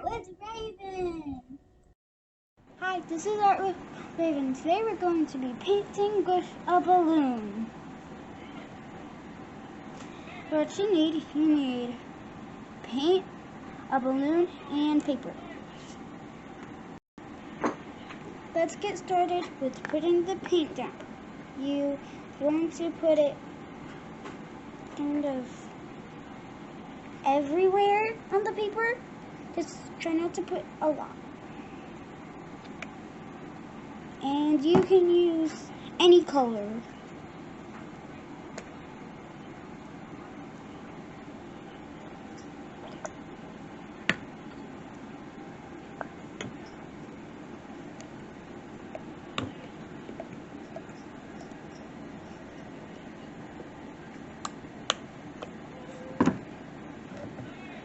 with Raven. Hi, this is Art with Raven. Today we're going to be painting with a balloon. What you need paint, a balloon, and paper. Let's get started with putting the paint down. You want to put it kind of everywhere on the paper. Just try not to put a lot. And you can use any color.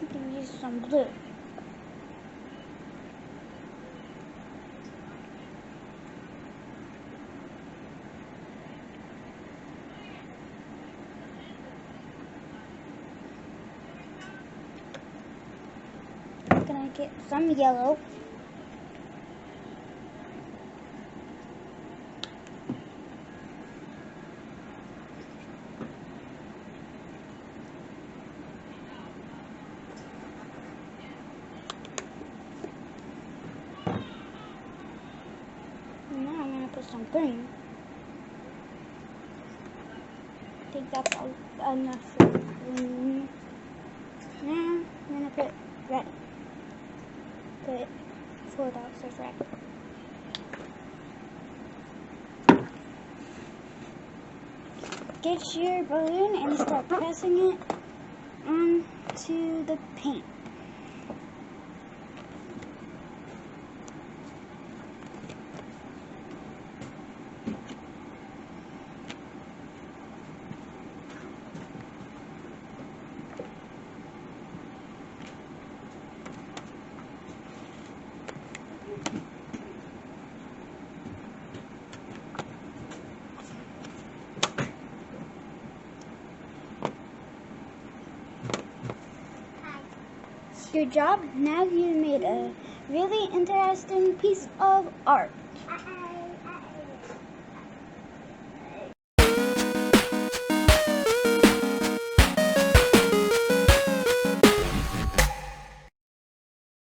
You can use some blue. Gonna get some yellow. And now I'm gonna put some green. I think that's enough for green. Now I'm gonna put red. Put 4 dots of red. Get your balloon and start pressing it onto the paint. Good job. Now you made a really interesting piece of art.